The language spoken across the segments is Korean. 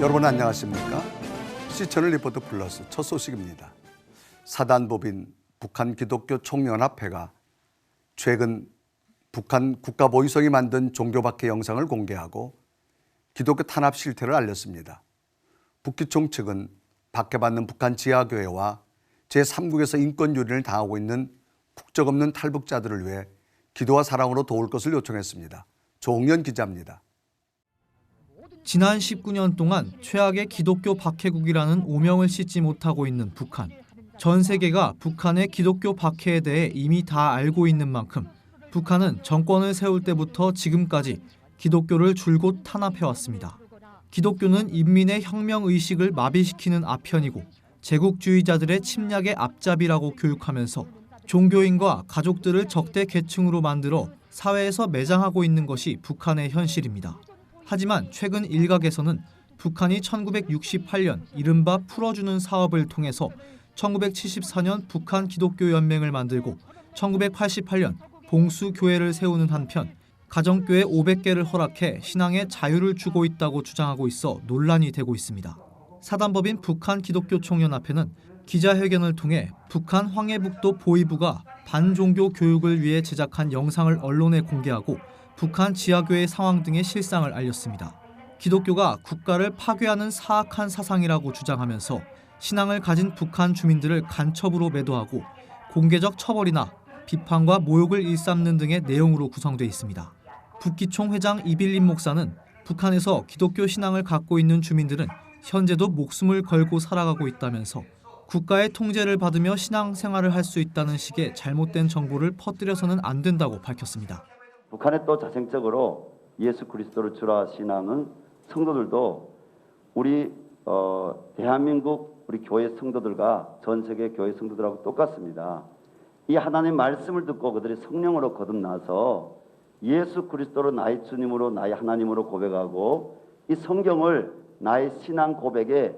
여러분 안녕하십니까? 시청을 리포트 플러스 첫 소식입니다. 사단법인 북한 기독교 총연합회가 최근 북한 국가보위성이 만든 종교박해 영상을 공개하고 기독교 탄압 실태를 알렸습니다. 북기총 측은 박해받는 북한 지하교회와 제3국에서 인권 유린을 당하고 있는 국적 없는 탈북자들을 위해 기도와 사랑으로 도울 것을 요청했습니다. 조홍연 기자입니다. 지난 19년 동안 최악의 기독교 박해국이라는 오명을 씻지 못하고 있는 북한. 전 세계가 북한의 기독교 박해에 대해 이미 다 알고 있는 만큼 북한은 정권을 세울 때부터 지금까지 기독교를 줄곧 탄압해왔습니다. 기독교는 인민의 혁명의식을 마비시키는 아편이고 제국주의자들의 침략의 앞잡이라고 교육하면서 종교인과 가족들을 적대 계층으로 만들어 사회에서 매장하고 있는 것이 북한의 현실입니다. 하지만 최근 일각에서는 북한이 1968년 이른바 풀어주는 사업을 통해서 1974년 북한 기독교연맹을 만들고 1988년 봉수교회를 세우는 한편 가정교회 500개를 허락해 신앙의 자유를 주고 있다고 주장하고 있어 논란이 되고 있습니다. 사단법인 북한 기독교 총연합회는 기자회견을 통해 북한 황해북도 보위부가 반종교 교육을 위해 제작한 영상을 언론에 공개하고 북한 지하교회 상황 등의 실상을 알렸습니다. 기독교가 국가를 파괴하는 사악한 사상이라고 주장하면서 신앙을 가진 북한 주민들을 간첩으로 매도하고 공개적 처벌이나 비판과 모욕을 일삼는 등의 내용으로 구성되어 있습니다. 북기총 회장 이빌림 목사는 북한에서 기독교 신앙을 갖고 있는 주민들은 현재도 목숨을 걸고 살아가고 있다면서 국가의 통제를 받으며 신앙생활을 할 수 있다는 식의 잘못된 정보를 퍼뜨려서는 안 된다고 밝혔습니다. 북한에 또 자생적으로 예수 그리스도를 주라 신앙은 성도들도 우리 대한민국 우리 교회 성도들과 전 세계 교회 성도들하고 똑같습니다. 이 하나님 말씀을 듣고 그들이 성령으로 거듭나서 예수 그리스도로 나의 주님으로 나의 하나님으로 고백하고 이 성경을 나의 신앙 고백의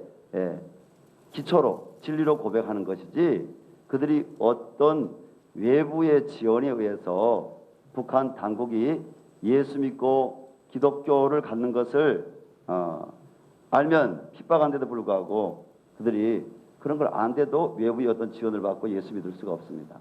기초로 진리로 고백하는 것이지 그들이 어떤 외부의 지원에 의해서 북한 당국이 예수 믿고 기독교를 갖는 것을 알면 핍박한데도 불구하고 그들이 그런 걸 안돼도 외부의 어떤 지원을 받고 예수 믿을 수가 없습니다.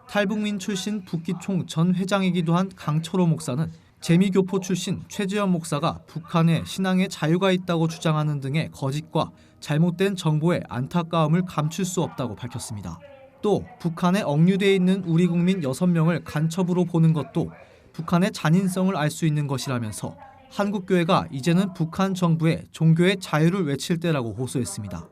탈북민 출신 북기총 전 회장이기도 한 강철호 목사는 재미교포 출신 최재현 목사가 북한에 신앙의 자유가 있다고 주장하는 등의 거짓과 잘못된 정보에 안타까움을 감출 수 없다고 밝혔습니다. 또 북한에 억류돼 있는 우리 국민 6명을 간첩으로 보는 것도 북한의 잔인성을 알 수 있는 것이라면서 한국교회가 이제는 북한 정부의 종교의 자유를 외칠 때라고 호소했습니다.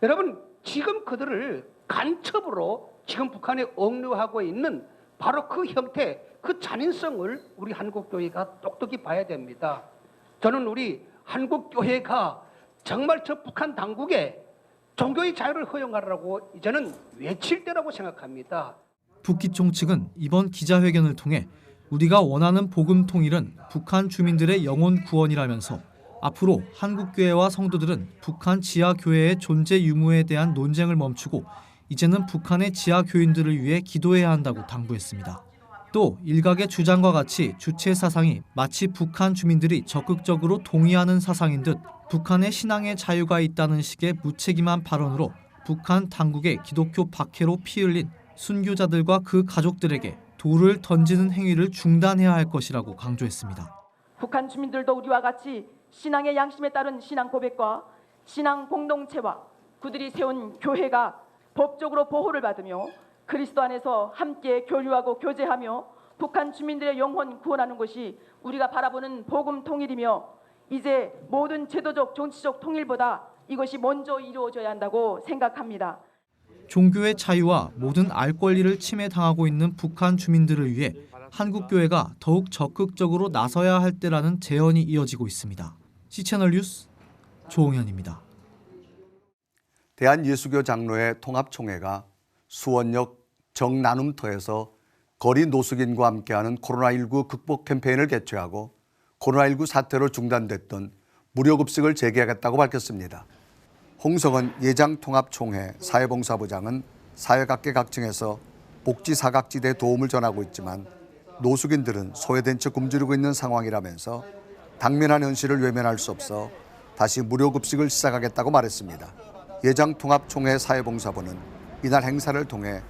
여러분, 지금 그들을 간첩으로 지금 북한에 억류하고 있는 바로 그 형태, 그 잔인성을 우리 한국교회가 똑똑히 봐야 됩니다. 저는 우리 한국교회가 정말 저 북한 당국에 종교의 자유를 허용하라고 이제는 외칠 때라고 생각합니다. 북기총 측은 이번 기자회견을 통해 우리가 원하는 복음 통일은 북한 주민들의 영혼 구원이라면서 앞으로 한국교회와 성도들은 북한 지하교회의 존재 유무에 대한 논쟁을 멈추고 이제는 북한의 지하교인들을 위해 기도해야 한다고 당부했습니다. 또 일각의 주장과 같이 주체 사상이 마치 북한 주민들이 적극적으로 동의하는 사상인 듯 북한의 신앙의 자유가 있다는 식의 무책임한 발언으로 북한 당국의 기독교 박해로 피 흘린 순교자들과 그 가족들에게 돌을 던지는 행위를 중단해야 할 것이라고 강조했습니다. 북한 주민들도 우리와 같이 신앙의 양심에 따른 신앙 고백과 신앙 공동체와 그들이 세운 교회가 법적으로 보호를 받으며 그리스도 안에서 함께 교류하고 교제하며 북한 주민들의 영혼 구원하는 것이 우리가 바라보는 복음 통일이며 이제 모든 제도적 정치적 통일보다 이것이 먼저 이루어져야 한다고 생각합니다. 종교의 자유와 모든 알 권리를 침해당하고 있는 북한 주민들을 위해 한국교회가 더욱 적극적으로 나서야 할 때라는 제언이 이어지고 있습니다. C채널 뉴스 조홍현입니다. 대한예수교 장로회 통합총회가 수원역 정나눔터에서 거리 노숙인과 함께하는 코로나19 극복 캠페인을 개최하고 코로나19 사태로 중단됐던 무료급식을 재개하겠다고 밝혔습니다. 홍성은 예장통합총회 사회봉사부장은 사회각계 각층에서 복지 사각지대에 도움을 전하고 있지만 노숙인들은 소외된 채 굶주리고 있는 상황이라면서 당면한 현실을 외면할 수 없어 다시 무료 급식을 시작하겠다고 말했습니다. 예장통합총회 사회봉사부는 이날 행사를 통해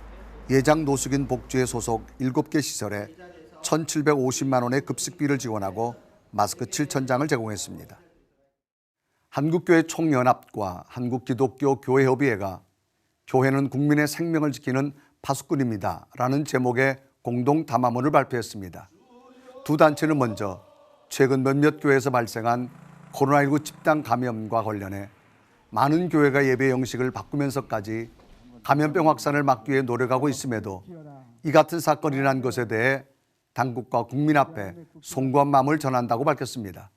예장 노숙인 복지회 소속 7개 시설에 1,750만 원의 급식비를 지원하고 마스크 7,000장을 제공했습니다. 한국교회 총연합과 한국기독교교회협의회가 교회는 국민의 생명을 지키는 파수꾼입니다 라는 제목의 공동 담화문을 발표했습니다. 두 단체는 먼저 최근 몇몇 교회에서 발생한 코로나19 집단 감염과 관련해 많은 교회가 예배 형식을 바꾸면서까지 감염병 확산을 막기 위해 노력하고 있음에도 이 같은 사건이 일어난 것에 대해 당국과 국민 앞에 송구한 마음을 전한다고 밝혔습니다.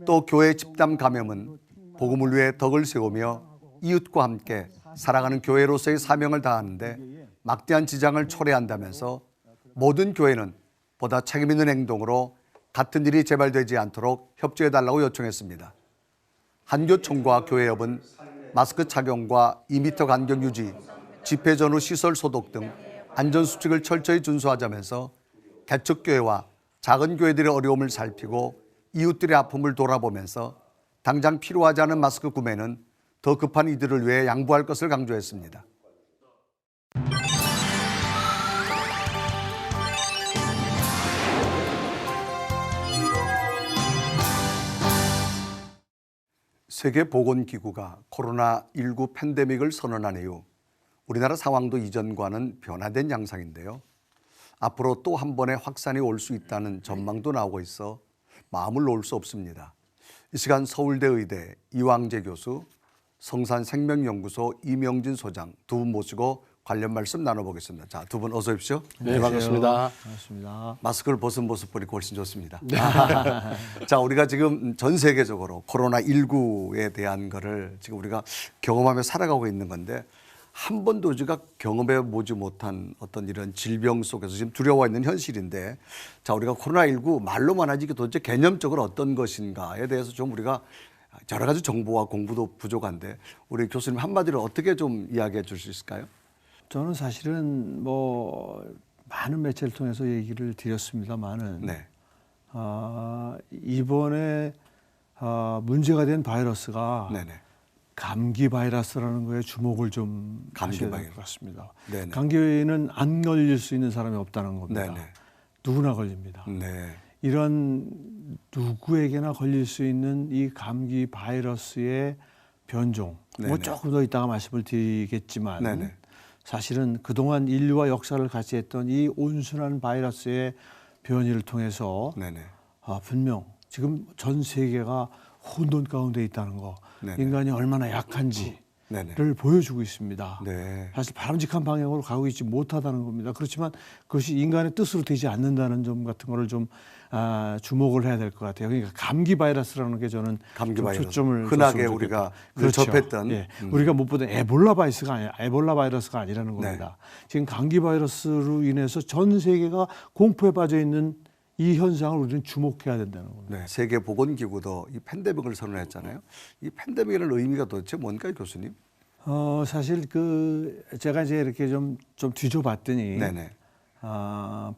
또 교회 집단 감염은 복음을 위해 덕을 세우며 이웃과 함께 살아가는 교회로서의 사명을 다하는데 막대한 지장을 초래한다면서 모든 교회는 보다 책임 있는 행동으로 같은 일이 재발되지 않도록 협조해달라고 요청했습니다. 한교총과 교회협은 마스크 착용과 2m 간격 유지, 집회 전후 시설 소독 등 안전수칙을 철저히 준수하자면서 개척교회와 작은 교회들의 어려움을 살피고 이웃들의 아픔을 돌아보면서 당장 필요하지 않은 마스크 구매는 더 급한 이들을 위해 양보할 것을 강조했습니다. 세계보건기구가 코로나19 팬데믹을 선언한 이후 우리나라 상황도 이전과는 변화된 양상인데요. 앞으로 또 한 번의 확산이 올 수 있다는 전망도 나오고 있어 마음을 놓을 수 없습니다. 이 시간 서울대 의대 이왕재 교수, 성산생명연구소 이명진 소장 두 분 모시고 관련 말씀 나눠보겠습니다. 자, 두 분 어서 오십시오. 네, 반갑습니다. 반갑습니다. 마스크를 벗은 모습 보니까 훨씬 좋습니다. 자, 우리가 지금 전 세계적으로 코로나19에 대한 거를 지금 우리가 경험하며 살아가고 있는 건데 한 번도 우리가 경험해 보지 못한 어떤 이런 질병 속에서 지금 두려워 있는 현실인데, 자, 우리가 코로나19 말로만 하지 이게 도대체 개념적으로 어떤 것인가에 대해서 좀 우리가 여러 가지 정보와 공부도 부족한데 우리 교수님 한마디로 어떻게 좀 이야기해 줄 수 있을까요? 저는 사실은 뭐 많은 매체를 통해서 얘기를 드렸습니다만은 네. 이번에 문제가 된 바이러스가 네네. 감기 바이러스라는 거에 주목을 좀 감기 하셔야 될 바이러스. 것 같습니다. 네네. 감기에는 안 걸릴 수 있는 사람이 없다는 겁니다. 네네. 누구나 걸립니다. 네. 이런 누구에게나 걸릴 수 있는 이 감기 바이러스의 변종, 뭐 네네. 조금 더 이따가 말씀을 드리겠지만 네네. 사실은 그동안 인류와 역사를 같이 했던 이 온순한 바이러스의 변이를 통해서 네네. 분명 지금 전 세계가 혼돈 가운데 있다는 거, 네네. 인간이 얼마나 약한지를 네네. 보여주고 있습니다. 네. 사실 바람직한 방향으로 가고 있지 못하다는 겁니다. 그렇지만 그것이 인간의 뜻으로 되지 않는다는 점 같은 거를 좀 주목을 해야 될 것 같아요. 그러니까 감기 바이러스라는 게 저는 감기 좀 바이러스. 초점을 흔하게 줬으면 우리가 좋겠다. 늘 접했던. 예. 우리가 못 보던 에볼라 바이러스가 아니라는 겁니다. 지금 감기 바이러스로 인해서 전 세계가 공포에 빠져 있는 이 현상을 우리는 주목해야 된다는 겁니다. 네. 세계보건기구도 이 팬데믹을 선언했잖아요. 이 팬데믹이라는 의미가 도대체 뭔가요, 교수님? 사실 제가 이제 이렇게 좀 뒤져봤더니 네네.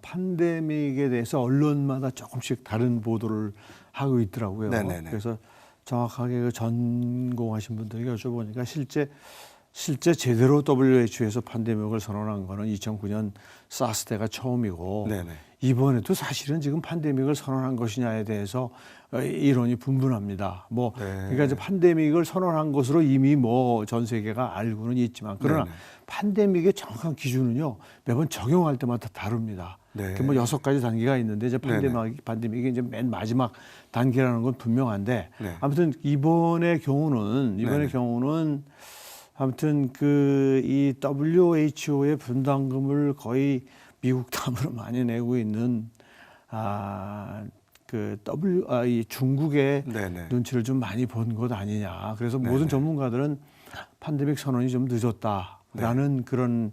팬데믹에 대해서 언론마다 조금씩 다른 보도를 하고 있더라고요. 네네네. 그래서 정확하게 전공하신 분들에게 여쭤보니까 실제 제대로 WHO에서 팬데믹을 선언한 거는 2009년 사스 때가 처음이고 네네. 이번에도 사실은 지금 팬데믹을 선언한 것이냐에 대해서 이론이 분분합니다. 뭐 네. 그러니까 이제 팬데믹을 선언한 것으로 이미 뭐 전 세계가 알고는 있지만 그러나 네네. 팬데믹의 정확한 기준은요 매번 적용할 때마다 다릅니다. 네. 뭐 6가지 단계가 있는데 이제 네네. 팬데믹이 이제 맨 마지막 단계라는 건 분명한데 네. 아무튼 이번의 경우는 아무튼 이 WHO의 분담금을 거의 미국 담으로 많이 내고 있는 이 중국의 네네. 눈치를 좀 많이 본 것 아니냐. 그래서 네네. 모든 전문가들은 팬데믹 선언이 좀 늦었다라는 그런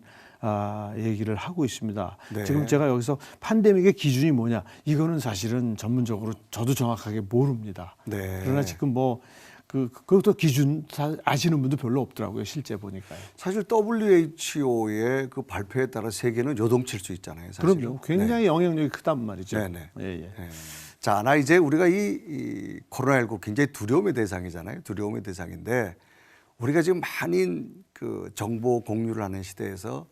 얘기를 하고 있습니다. 네. 지금 제가 여기서 팬데믹의 기준이 뭐냐? 이거는 사실은 전문적으로 저도 정확하게 모릅니다. 네. 그러나 지금 뭐 그것도 기준 아시는 분도 별로 없더라고요. 실제 보니까요. 사실 WHO의 그 발표에 따라 세계는 요동칠 수 있잖아요. 사실은. 그럼요. 굉장히 영향력이 크단 말이죠. 네네. 예. 네. 자, 나 이제 우리가 이 코로나19 굉장히 두려움의 대상이잖아요. 두려움의 대상인데 우리가 지금 많은 그 정보 공유를 하는 시대에서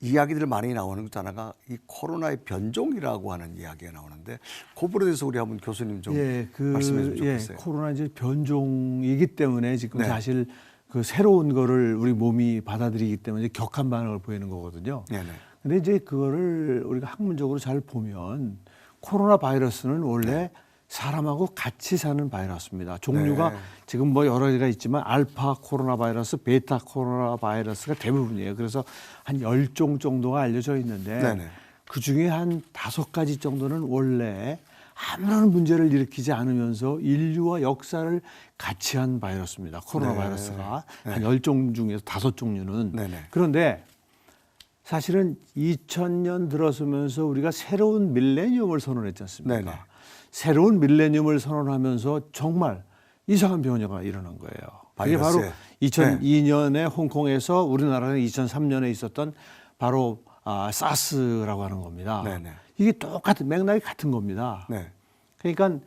이야기들 많이 나오는 것 하나가 이 코로나의 변종이라고 하는 이야기가 나오는데 그 부분에 대해서 우리 한번 교수님 좀 말씀해 주면 좋겠어요. 코로나 이제 변종이기 때문에 지금 네. 사실 그 새로운 거를 우리 몸이 받아들이기 때문에 격한 반응을 보이는 거거든요. 네네. 근데 이제 그거를 우리가 학문적으로 잘 보면 코로나 바이러스는 원래 사람하고 같이 사는 바이러스입니다. 종류가 네. 지금 뭐 여러 개가 있지만 알파 코로나 바이러스, 베타 코로나 바이러스가 대부분이에요. 그래서 한 10종 정도가 알려져 있는데 네네. 그중에 한 5가지 정도는 원래 아무런 문제를 일으키지 않으면서 인류와 역사를 같이 한 바이러스입니다. 코로나 네. 바이러스가 네. 한 10종 중에서 5종류는. 네네. 그런데 사실은 2000년 들어서면서 우리가 새로운 밀레니엄을 선언했지 않습니까? 네네. 새로운 밀레니엄을 선언하면서 정말 이상한 변화가 일어난 거예요. 그게 바로 바이러스에. 2002년에 홍콩에서 우리나라는 2003년에 있었던 바로 사스라고 하는 겁니다. 네네. 이게 똑같은 맥락이 같은 겁니다. 네. 그러니까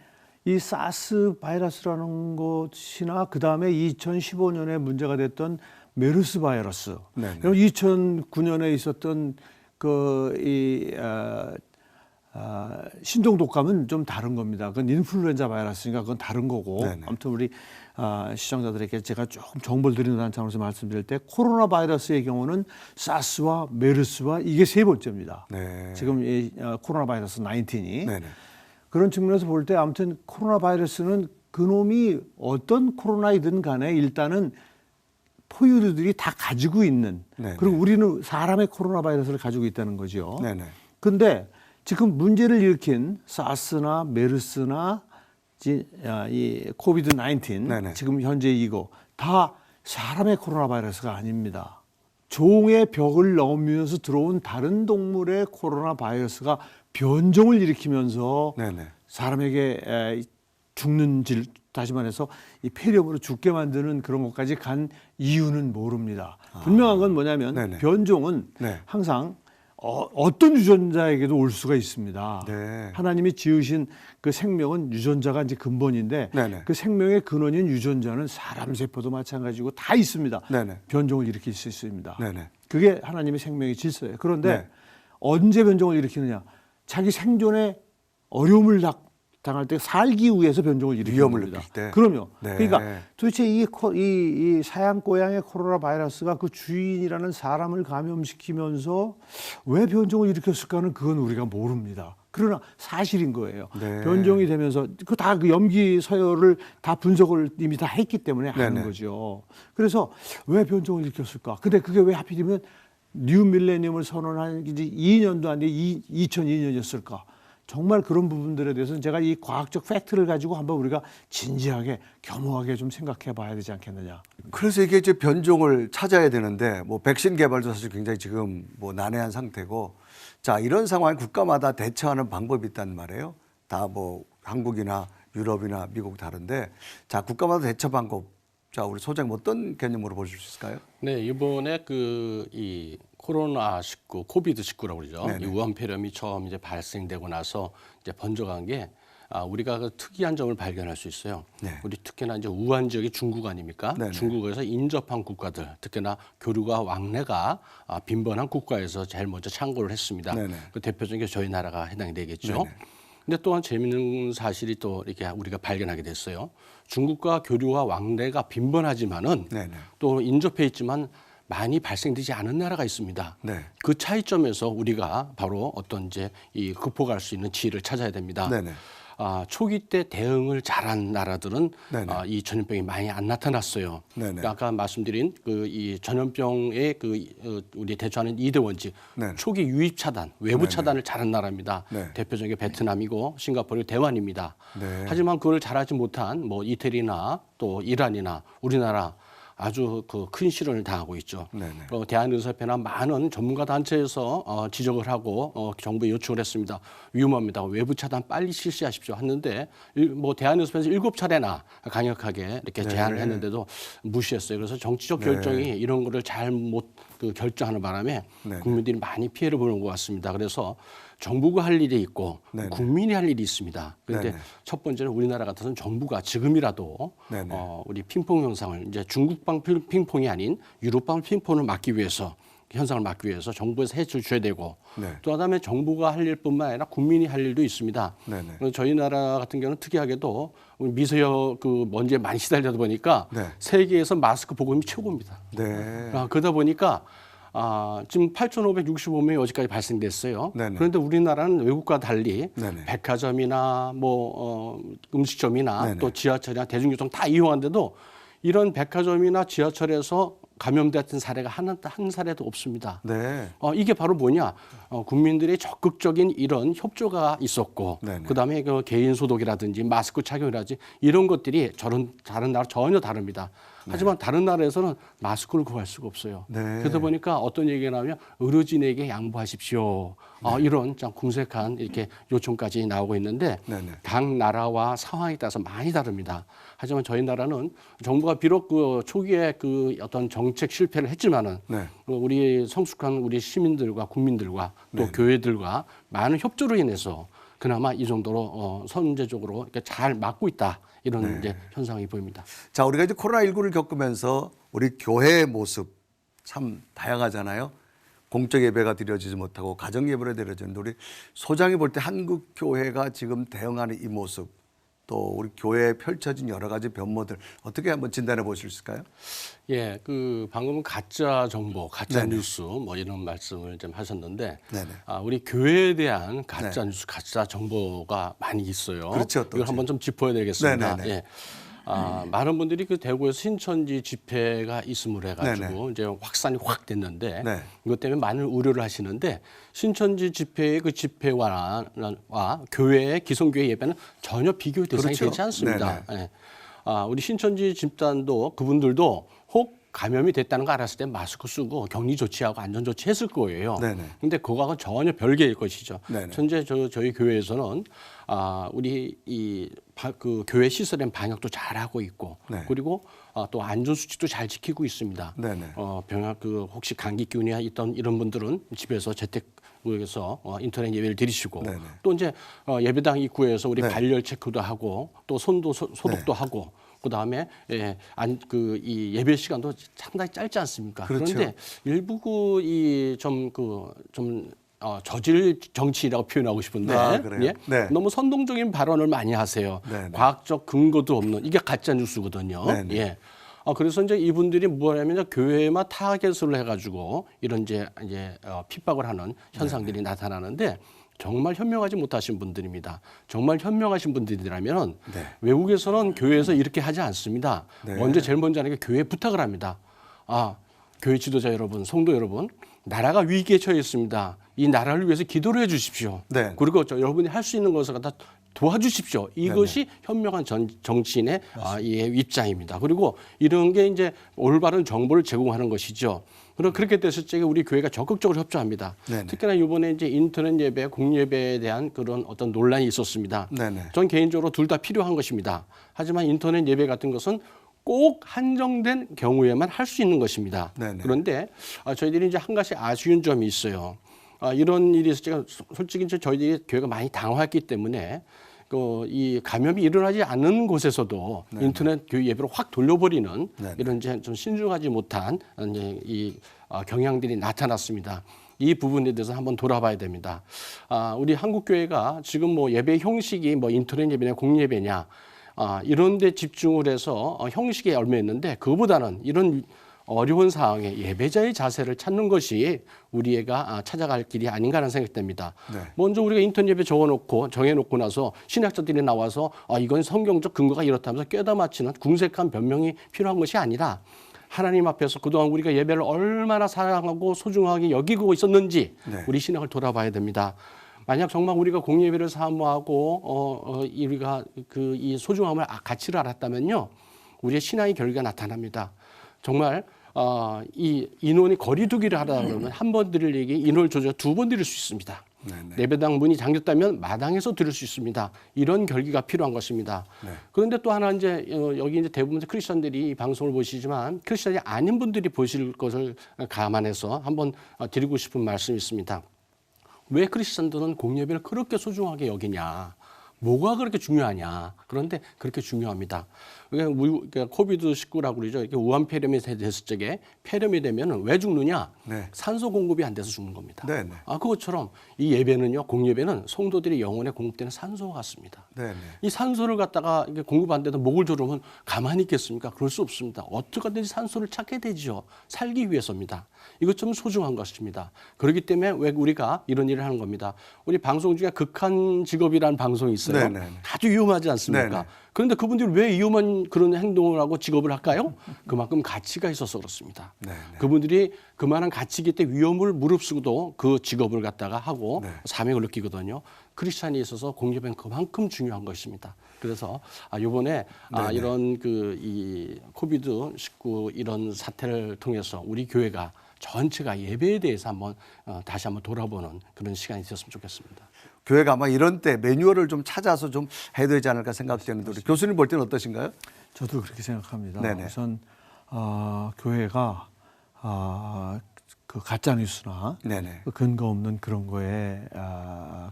이 사스 바이러스라는 것이나 그 다음에 2015년에 문제가 됐던 메르스 바이러스, 네네. 그리고 2009년에 있었던 신종 독감은 좀 다른 겁니다. 그건 인플루엔자 바이러스니까 그건 다른 거고. 네네. 아무튼 우리 시청자들에게 제가 조금 정보를 드리는 차원에서 말씀드릴 때 코로나 바이러스의 경우는 사스와 메르스와 이게 세 번째입니다. 네. 지금 이 코로나 바이러스 19이 네네. 그런 측면에서 볼 때 아무튼 코로나 바이러스는 그놈이 어떤 코로나이든 간에 일단은 포유류들이 다 가지고 있는 네네. 그리고 우리는 사람의 코로나 바이러스를 가지고 있다는 거죠. 네네. 근데 지금 문제를 일으킨 사스나 메르스나 이 코비드 19 네네. 지금 현재 이거 다 사람의 코로나 바이러스가 아닙니다. 종의 벽을 넘으면서 들어온 다른 동물의 코로나 바이러스가 변종을 일으키면서 네네. 사람에게 죽는 다시 말해서 이 폐렴으로 죽게 만드는 그런 것까지 간 이유는 모릅니다. 분명한 건 뭐냐면 네네. 변종은 네. 항상 어떤 유전자에게도 올 수가 있습니다. 네. 하나님이 지으신 그 생명은 유전자가 이제 근본인데 네네. 그 생명의 근원인 유전자는 사람 세포도 마찬가지고 다 있습니다. 네네. 변종을 일으킬 수 있습니다. 네네. 그게 하나님의 생명의 질서예요. 그런데 네. 언제 변종을 일으키느냐? 자기 생존에 어려움을 당할 때 살기 위해서 변종을 일으키는 위험을 겁니다. 느낄 때. 그럼요. 네. 그러니까 도대체 이 사양 고양의 코로나 바이러스가 그 주인이라는 사람을 감염시키면서 왜 변종을 일으켰을까는 그건 우리가 모릅니다. 그러나 사실인 거예요. 네. 변종이 되면서 그 다 그 염기 서열을 다 분석을 이미 다 했기 때문에 아는 네네. 거죠. 그래서 왜 변종을 일으켰을까? 근데 그게 왜 하필이면 뉴 밀레니엄을 선언한 지 2년도 안 돼 2002년이었을까? 정말 그런 부분들에 대해서는 제가 이 과학적 팩트를 가지고 한번 우리가 진지하게 겸허하게 좀 생각해 봐야 되지 않겠느냐. 그래서 이게 이제 변종을 찾아야 되는데 뭐 백신 개발도 사실 굉장히 지금 뭐 난해한 상태고 자 이런 상황에 국가마다 대처하는 방법이 있단 말이에요. 다 뭐 한국이나 유럽이나 미국 다른데 자 국가마다 대처 방법 자 우리 소장님 어떤 개념으로 보실 수 있을까요? 네, 이번에 이 코로나19, 코비드19라고 그러죠. 네네. 이 우한 폐렴이 처음 이제 발생되고 나서 이제 번져간 게 우리가 그 특이한 점을 발견할 수 있어요. 네. 우리 특히나 이제 우한 지역이 중국 아닙니까? 네네. 중국에서 인접한 국가들, 특히나 교류가 왕래가 빈번한 국가에서 제일 먼저 창궐을 했습니다. 네네. 그 대표적인 게 저희 나라가 해당이 되겠죠. 네네. 근데 또한 재미있는 사실이 또 이렇게 우리가 발견하게 됐어요. 중국과 교류와 왕래가 빈번하지만은 네네. 또 인접해 있지만 많이 발생되지 않은 나라가 있습니다. 네. 그 차이점에서 우리가 바로 어떤 이제 이 극복할 수 있는 지혜를 찾아야 됩니다. 네네. 초기 때 대응을 잘한 나라들은 네네. 이 전염병이 많이 안 나타났어요. 네네. 그러니까 아까 말씀드린 이 전염병에 우리 대처하는 2대 원칙, 네네. 초기 유입 차단, 외부 네네. 차단을 잘한 나라입니다. 네. 대표적인 게 베트남이고 싱가포르, 대만입니다. 네. 하지만 그걸 잘하지 못한 뭐 이태리나 또 이란이나 우리나라 아주 큰 시련을 당하고 있죠. 네네. 대한의사협회나 많은 전문가 단체에서 지적을 하고 정부에 요청을 했습니다. 위험합니다. 외부 차단 빨리 실시하십시오. 했는데 뭐 대한의사협회에서 7차례나 강력하게 이렇게 네. 제안을 했는데도 무시했어요. 그래서 정치적 네. 결정이 이런 거를 잘 못 결정하는 바람에 네네. 국민들이 많이 피해를 보는 것 같습니다. 그래서 정부가 할 일이 있고 네네. 국민이 할 일이 있습니다. 그런데 네네. 첫 번째는 우리나라 같아서는 정부가 지금이라도 네네. 우리 핑퐁 현상을 이제 중국방 핑퐁이 아닌 유럽방 핑퐁을 막기 위해서 현상을 막기 위해서 정부에서 해줄 줘야 되고 네. 또 그다음에 정부가 할 일뿐만 아니라 국민이 할 일도 있습니다. 네네. 저희 나라 같은 경우는 특이하게도 미세먼 그 먼지에 많이 시달리다 보니까 네. 세계에서 마스크 보급이 최고입니다. 네. 그러다 보니까 지금 8,565명이 어제까지 발생됐어요. 네네. 그런데 우리나라는 외국과 달리 네네. 백화점이나 음식점이나 네네. 또 지하철이나 대중교통 다 이용하는데도 이런 백화점이나 지하철에서 감염됐던 사례가 한 사례도 없습니다. 네. 이게 바로 뭐냐? 국민들의 적극적인 이런 협조가 있었고, 네네. 그다음에 그 개인 소독이라든지 마스크 착용이라든지 이런 것들이 다른 나라 전혀 다릅니다. 하지만 다른 나라에서는 마스크를 구할 수가 없어요. 네. 그러다 보니까 어떤 얘기가 나오면 의료진에게 양보하십시오. 이런 참 궁색한 이렇게 요청까지 나오고 있는데 네네. 각 나라와 상황에 따라서 많이 다릅니다. 하지만 저희 나라는 정부가 비록 그 초기에 그 어떤 정책 실패를 했지만은 네. 우리 성숙한 우리 시민들과 국민들과 또 네네. 교회들과 많은 협조로 인해서 그나마 이 정도로 선제적으로 이렇게 잘 막고 있다 이런 네. 이제 현상이 보입니다. 자, 우리가 이제 코로나19를 겪으면서 우리 교회의 모습 참 다양하잖아요. 공적 예배가 드려지지 못하고 가정 예배로 드려지는데 우리 소장이 볼 때 한국 교회가 지금 대응하는 이 모습 또 우리 교회에 펼쳐진 여러 가지 변모들 어떻게 한번 진단해 보실 수 있을까요? 예, 그 방금은 가짜 정보, 가짜 네네. 뉴스 뭐 이런 말씀을 좀 하셨는데 네네. 우리 교회에 대한 가짜 네. 뉴스, 가짜 정보가 많이 있어요. 그렇죠, 또 이걸 한번 좀 짚어야 되겠습니다. 네네네. 예. 많은 분들이 그 대구에서 신천지 집회가 있음을 해가지고 네네. 이제 확산이 확 됐는데 네. 이것 때문에 많은 우려를 하시는데 신천지 집회의 그 집회와 교회의 기성교회 예배는 전혀 비교 대상이 그렇죠. 되지 않습니다. 네네. 예. 우리 신천지 집단도 그분들도 혹 감염이 됐다는 거 알았을 때 마스크 쓰고 격리 조치하고 안전 조치했을 거예요. 네네. 근데 그거하고는 전혀 별개일 것이죠. 네네. 현재 저희 교회에서는 우리 그 교회 시설엔 방역도 잘 하고 있고 네. 그리고 또 안전 수칙도 잘 지키고 있습니다. 네네. 병약 혹시 감기 기운이 있던 이런 분들은 집에서 재택에서 인터넷 예배를 드리시고 네네. 또 이제 예배당 입구에서 우리 네. 발열 체크도 하고 또 손도 소독도 네. 하고 그다음에 이 예배 시간도 상당히 짧지 않습니까? 그렇죠. 그런데 일부 저질 정치라고 표현하고 싶은데 그래요? 예? 네. 너무 선동적인 발언을 많이 하세요. 네네. 과학적 근거도 없는 이게 가짜 뉴스거든요. 네네. 예. 그래서 이제 이분들이 뭐냐면 교회에만 타겟을 해가지고 이런 이제 핍박을 하는 현상들이 나타나는데 정말 현명하지 못하신 분들입니다. 정말 현명하신 분들이라면 네. 외국에서는 교회에서 이렇게 하지 않습니다. 네. 제일 먼저 하는 게 교회에 부탁을 합니다. 교회 지도자 여러분, 성도 여러분, 나라가 위기에 처해 있습니다. 이 나라를 위해서 기도를 해주십시오. 네. 그리고 여러분이 할 수 있는 것을 갖다 도와주십시오. 이것이 현명한 정치인의 입장입니다. 그리고 이런 게 이제 올바른 정보를 제공하는 것이죠. 그리고 그렇게 됐을 때 우리 교회가 적극적으로 협조합니다. 네네. 특히나 이번에 이제 인터넷 예배, 공예배에 대한 그런 어떤 논란이 있었습니다. 네네. 전 개인적으로 둘 다 필요한 것입니다. 하지만 인터넷 예배 같은 것은 꼭 한정된 경우에만 할 수 있는 것입니다. 네네. 그런데 저희들이 이제 한 가지 아쉬운 점이 있어요. 이런 일이 있을 때 솔직히 이제 저희들이 교회가 많이 당황했기 때문에 이 감염이 일어나지 않는 곳에서도 네네. 인터넷 교회 예배로 확 돌려버리는 네네. 이런 이제 좀 신중하지 못한 경향들이 나타났습니다. 이 부분에 대해서 한번 돌아봐야 됩니다. 우리 한국 교회가 지금 뭐 예배 형식이 뭐 인터넷 예배냐 공예배냐 이런 데 집중을 해서 형식에 얽매였는데 그거보다는 이런 어려운 상황에 예배자의 자세를 찾는 것이 우리가 찾아갈 길이 아닌가 하는 생각이 듭니다. 네. 먼저 우리가 인터넷 예배 정해놓고 나서 신학자들이 나와서 이건 성경적 근거가 이렇다면서 꿰다 맞히는 궁색한 변명이 필요한 것이 아니라 하나님 앞에서 그동안 우리가 예배를 얼마나 사랑하고 소중하게 여기고 있었는지 네. 우리 신학을 돌아봐야 됩니다. 만약 정말 우리가 공예배를 사모하고 우리가 이 소중함을 가치를 알았다면요, 우리의 신앙의 결과가 나타납니다. 정말 이 인원이 거리두기를 하다 그러면 한 번 드릴 얘기 인원을 조절 2번 드릴 수 있습니다. 네네. 예배당 문이 잠겼다면 마당에서 드릴 수 있습니다. 이런 결기가 필요한 것입니다. 네. 그런데 또 하나 이제 여기 이제 대부분 크리스천들이 이 방송을 보시지만 크리스천이 아닌 분들이 보실 것을 감안해서 한번 드리고 싶은 말씀이 있습니다. 왜 크리스천들은 공예배를 그렇게 소중하게 여기냐? 뭐가 그렇게 중요하냐? 그런데 그렇게 중요합니다. 그러니까 코비드19라고 그러죠. 이렇게 우한 폐렴이 됐을 적에 폐렴이 되면 왜 죽느냐? 네. 산소 공급이 안 돼서 죽는 겁니다. 네, 네. 그것처럼 이 예배는요, 공예배는 성도들이 영혼에 공급되는 산소와 같습니다. 네, 네. 이 산소를 갖다가 이게 공급 안 돼도 목을 조르면 가만히 있겠습니까? 그럴 수 없습니다. 어떻게든지 산소를 찾게 되죠. 살기 위해서입니다. 이것처럼 소중한 것입니다. 그렇기 때문에 왜 우리가 이런 일을 하는 겁니다. 우리 방송 중에 극한 직업이라는 방송이 있어요. 네, 네, 네. 아주 위험하지 않습니까? 네, 네. 그런데 그분들이 왜 위험한 그런 행동을 하고 직업을 할까요? 그만큼 가치가 있어서 그렇습니다. 네, 네. 그분들이 그만한 가치이기 때문에 위험을 무릅쓰고도 그 직업을 갖다가 하고 네. 사명을 느끼거든요. 크리스찬이 있어서 공예배는 그만큼 중요한 것입니다. 그래서 이번에 이런 이 코비드19 이런 사태를 통해서 우리 교회가 전체가 예배에 대해서 한번 다시 한번 돌아보는 그런 시간이 되었으면 좋겠습니다. 교회가 아마 이런 때 매뉴얼을 좀 찾아서 좀 해야 되지 않을까 생각되는데 우리 교수님 볼 때는 어떠신가요? 저도 그렇게 생각합니다. 네네. 우선 교회가 그 가짜 뉴스나 네네. 그 근거 없는 그런 거에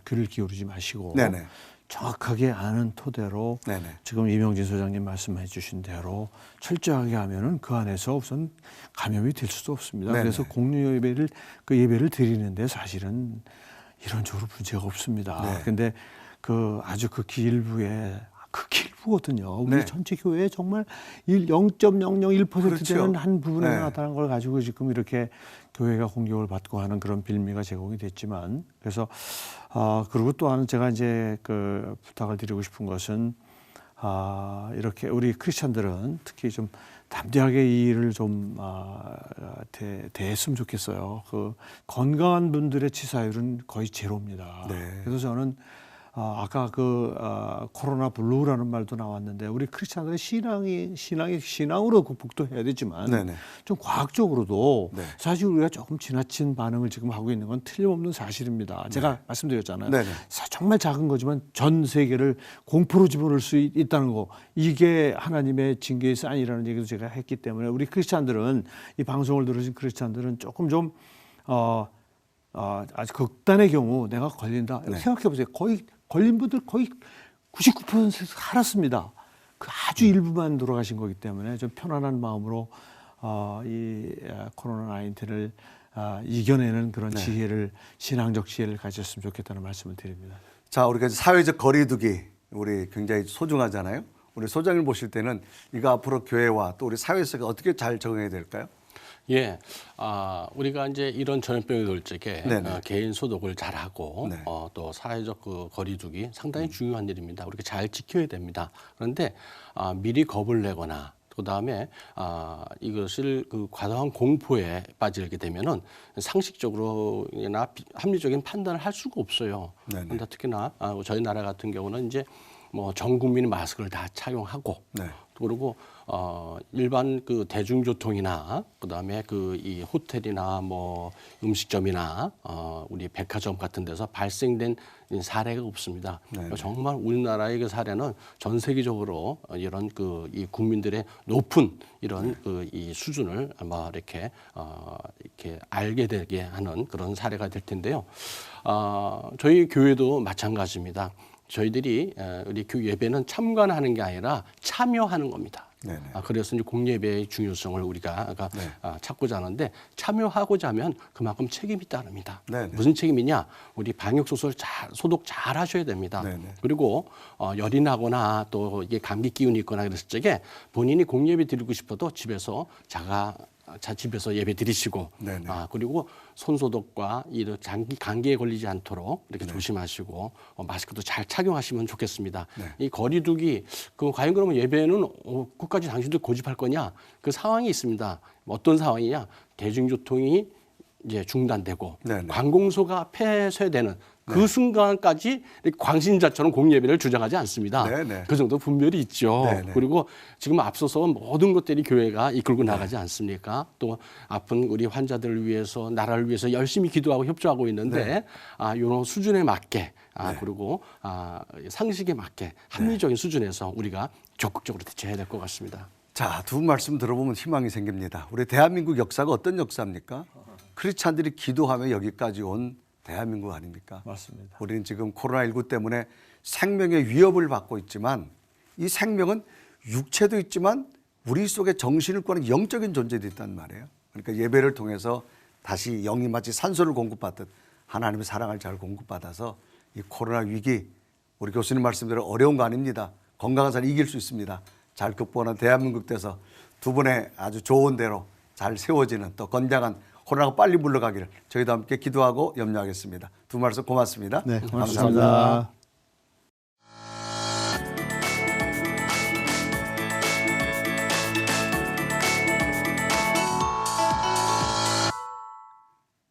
귀를 기울이지 마시고 네네. 정확하게 아는 토대로 네네. 지금 이명진 소장님 말씀해 주신 대로 철저하게 하면은 그 안에서 우선 감염이 될 수도 없습니다. 네네. 그래서 공유 예배를 그 예배를 드리는데 사실은 이런저런 문제가 없습니다. 네. 근데 그 아주 극히 일부에 극히 일부거든요. 우리 네. 전체 교회에 정말 0.001% 그렇죠. 되는 한 부분에 네. 나타난 걸 가지고 지금 이렇게 교회가 공격을 받고 하는 그런 빌미가 제공이 됐지만 그래서 그리고 또 하나 제가 이제 그 부탁을 드리고 싶은 것은 이렇게 우리 크리스천들은 특히 좀 담대하게 이 일을 좀 대했으면 좋겠어요. 그 건강한 분들의 치사율은 거의 제로입니다. 네. 그래서 저는 아까 그 코로나 블루라는 말도 나왔는데 우리 크리스천들의 신앙으로 극복도 해야 되지만 네네. 좀 과학적으로도 네. 사실 우리가 조금 지나친 반응을 지금 하고 있는 건 틀림없는 사실입니다. 제가 말씀드렸잖아요. 네네. 정말 작은 거지만 전 세계를 공포로 집어넣을 수 있다는 거 이게 하나님의 징계의 사인이라는 얘기도 제가 했기 때문에 우리 크리스찬들은 이 방송을 들으신 크리스찬들은 조금 좀 아주 극단의 경우 내가 걸린다 네. 생각해 보세요. 거의 걸린 분들 거의 99% 살았습니다. 그 아주 일부만 돌아가신 거기 때문에 좀 편안한 마음으로 이 코로나 19를 이겨내는 그런 네. 지혜를 신앙적 지혜를 가졌으면 좋겠다는 말씀을 드립니다. 자, 우리가 이제 사회적 거리두기 우리 굉장히 소중하잖아요. 우리 소장님 보실 때는 이거 앞으로 교회와 또 우리 사회에서 어떻게 잘 적응해야 될까요? 예, 우리가 이제 이런 전염병이 올 적에 네네. 개인 소독을 잘하고 네. 또 사회적 그 거리두기 상당히 중요한 일입니다. 우리가 잘 지켜야 됩니다. 그런데 미리 겁을 내거나 그다음에 이것을 그 과도한 공포에 빠지게 되면은 상식적으로나 합리적인 판단을 할 수가 없어요. 네네. 그런데 특히나 저희 나라 같은 경우는 이제 뭐 전 국민이 마스크를 다 착용하고 네. 그리고 일반 그 대중교통이나 그다음에 그 이 호텔이나 뭐 음식점이나 우리 백화점 같은 데서 발생된 사례가 없습니다. 네네. 정말 우리나라의 그 사례는 전 세계적으로 이런 그 이 국민들의 높은 이런 그 이 수준을 아마 이렇게 알게 되게 하는 그런 사례가 될 텐데요. 저희 교회도 마찬가지입니다. 저희들이 우리 교회 예배는 참관하는 게 아니라 참여하는 겁니다. 네네. 그래서 이제 공예배의 중요성을 우리가 네. 찾고자 하는데 참여하고자 하면 그만큼 책임이 따릅니다. 네네. 무슨 책임이냐? 우리 방역 소독 잘 하셔야 됩니다. 네네. 그리고 열이 나거나 또 이게 감기 기운이 있거나 그랬을 적에 본인이 공예배 드리고 싶어도 집에서 집에서 예배 드리시고 네네. 그리고 손소독과 이런 감기에 걸리지 않도록 이렇게 조심하시고 마스크도 잘 착용하시면 좋겠습니다. 네. 이 거리두기 과연 그러면 예배는 끝까지 당신들 고집할 거냐? 그 상황이 있습니다. 어떤 상황이냐? 대중교통이 이제 중단되고 네네. 관공서가 폐쇄되는 그 순간까지 이렇게 광신자처럼 공예배를 주장하지 않습니다. 네네. 그 정도 분별이 있죠. 네네. 그리고 지금 앞서서 모든 것들이 교회가 이끌고 나가지 않습니까? 또 아픈 우리 환자들을 위해서 나라를 위해서 열심히 기도하고 협조하고 있는데 이런 수준에 맞게 그리고 상식에 맞게 합리적인 수준에서 우리가 적극적으로 대처해야 될 것 같습니다. 자, 두 분 말씀 들어보면 희망이 생깁니다. 우리 대한민국 역사가 어떤 역사입니까? 크리스찬들이 기도하며 여기까지 온 대한민국 아닙니까? 맞습니다. 우리는 지금 코로나19 때문에 생명의 위협을 받고 있지만 이 생명은 육체도 있지만 우리 속에 정신을 꾸는 영적인 존재도 있단 말이에요. 그러니까 예배를 통해서 다시 영이 마치 산소를 공급받듯 하나님의 사랑을 잘 공급받아서 이 코로나 위기, 우리 교수님 말씀대로 어려운 거 아닙니다. 건강한 삶 이길 수 있습니다. 잘 극복하는 대한민국 돼서 두 분의 아주 좋은 대로 잘 세워지는 또 건강한 코로나가 빨리 물러가기를 저희도 함께 기도하고 염려하겠습니다. 두 말씀 고맙습니다. 네, 감사합니다. 고맙습니다.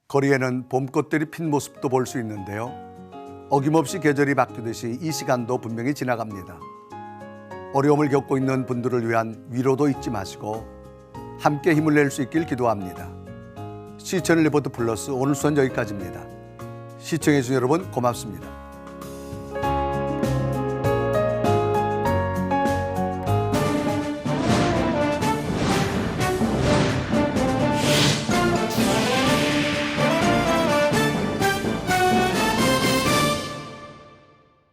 거리에는 봄꽃들이 핀 모습도 볼 수 있는데요. 어김없이 계절이 바뀌듯이 이 시간도 분명히 지나갑니다. 어려움을 겪고 있는 분들을 위한 위로도 잊지 마시고 함께 힘을 낼 수 있길 기도합니다. 시청일 리포트 플러스 오늘 수는 여기까지입니다. 시청해주신 여러분 고맙습니다.